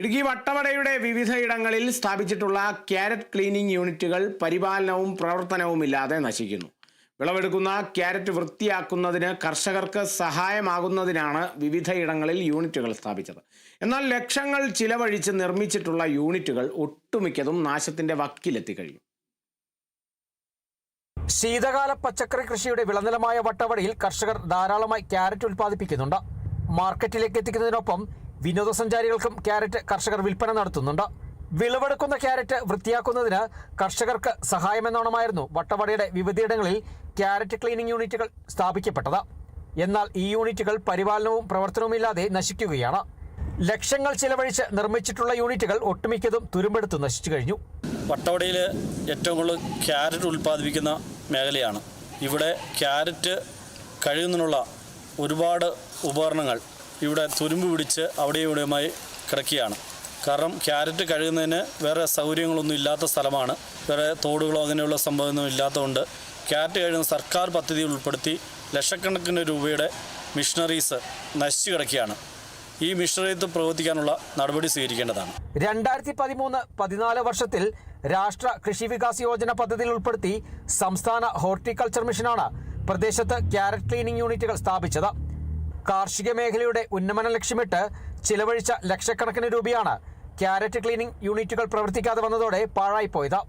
ഇടുക്കി വട്ടവടയുടെ വിവിധയിടങ്ങളിൽ സ്ഥാപിച്ചിട്ടുള്ള carrot cleaning യൂണിറ്റുകൾ പരിപാലനവും പ്രവർത്തനവുമില്ലാതെ നശിക്കുന്നു. വിളവെടുക്കുന്ന ക്യാരറ്റ് വൃത്തിയാക്കുന്നതിന് കർഷകർക്ക് സഹായമാകുന്നതിനാണ് വിവിധയിടങ്ങളിൽ യൂണിറ്റുകൾ സ്ഥാപിച്ചത്. എന്നാൽ ലക്ഷങ്ങൾ ചിലവഴിച്ച് നിർമ്മിച്ചിട്ടുള്ള യൂണിറ്റുകൾ ഒട്ടുമിക്കതും നാശത്തിന്റെ വക്കിലെത്തിക്കഴിഞ്ഞു. ശീതകാല പച്ചക്കറി കൃഷിയുടെ വിളനിലമായ വട്ടവടയിൽ കർഷകർ ധാരാളമായി ക്യാരറ്റ് ഉൽപ്പാദിപ്പിക്കുന്നുണ്ട്. മാർക്കറ്റിലേക്ക് എത്തിക്കുന്നതിനൊപ്പം വിനോദസഞ്ചാരികൾക്കും ക്യാരറ്റ് കർഷകർ വിൽപ്പന നടത്തുന്നുണ്ട്. വിളവെടുക്കുന്ന ക്യാരറ്റ് വൃത്തിയാക്കുന്നതിന് കർഷകർക്ക് സഹായമെന്നോണമായിരുന്നു വട്ടവടയുടെ വിവിധയിടങ്ങളിൽ ക്യാരറ്റ് ക്ലീനിംഗ് യൂണിറ്റുകൾ സ്ഥാപിക്കപ്പെട്ടത്. എന്നാൽ ഈ യൂണിറ്റുകൾ പരിപാലനവും പ്രവർത്തനവുമില്ലാതെ നശിക്കുകയാണ്. ലക്ഷങ്ങൾ ചിലവഴിച്ച് നിർമ്മിച്ചിട്ടുള്ള യൂണിറ്റുകൾ ഒട്ടുമിക്കതും തുരുമ്പെടുത്ത് നശിച്ചു കഴിഞ്ഞു. വട്ടവടയിൽ ഏറ്റവും കൂടുതൽ ക്യാരറ്റ് ഉൽപ്പാദിപ്പിക്കുന്ന മേഖലയാണ്. ഇവിടെ ക്യാരറ്റ് കഴുകുന്നതിനുള്ള ഒരുപാട് ഉപകരണങ്ങൾ ഇവിടെ തുരുമ്പ് പിടിച്ച് അവിടെയും ഇവിടെയുമായി കിടക്കുകയാണ്. കാരണം ക്യാരറ്റ് കഴുകുന്നതിന് വേറെ സൗകര്യങ്ങളൊന്നും ഇല്ലാത്ത സ്ഥലമാണ്. വേറെ തോടുകളോ അങ്ങനെയുള്ള സംഭവമൊന്നും ഇല്ലാത്തതുകൊണ്ട് ക്യാരറ്റ് കഴുകുന്ന സർക്കാർ പദ്ധതി ഉൾപ്പെടുത്തി ലക്ഷക്കണക്കിന് രൂപയുടെ മിഷനറീസ് നശിച്ചു കിടക്കുകയാണ്. ഈ മിഷനറിയത്ത് പ്രവർത്തിക്കാനുള്ള നടപടി സ്വീകരിക്കേണ്ടതാണ്. 2013-14 വർഷത്തിൽ രാഷ്ട്ര കൃഷി വികാസ് യോജന പദ്ധതിയിൽ ഉൾപ്പെടുത്തി സംസ്ഥാന ഹോർട്ടിക്കൾച്ചർ മിഷനാണ് പ്രദേശത്ത് ക്യാരറ്റ് ക്ലീനിംഗ് യൂണിറ്റുകൾ സ്ഥാപിച്ചത്. കാർഷിക മേഖലയുടെ ഉന്നമനം ലക്ഷ്യമിട്ട് ചിലവഴിച്ച ലക്ഷക്കണക്കിന് രൂപയാണ് ക്യാരറ്റ് ക്ലീനിംഗ് യൂണിറ്റുകൾ പ്രവർത്തിക്കാതെ വന്നതോടെ പാഴായിപ്പോയത്.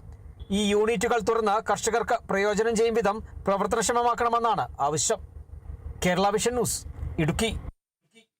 ഈ യൂണിറ്റുകൾ തുറന്ന് കർഷകർക്ക് പ്രയോജനം ചെയ്യും വിധം പ്രവർത്തനക്ഷമമാക്കണമെന്നാണ് ആവശ്യം. Kerala vision news, Idukki.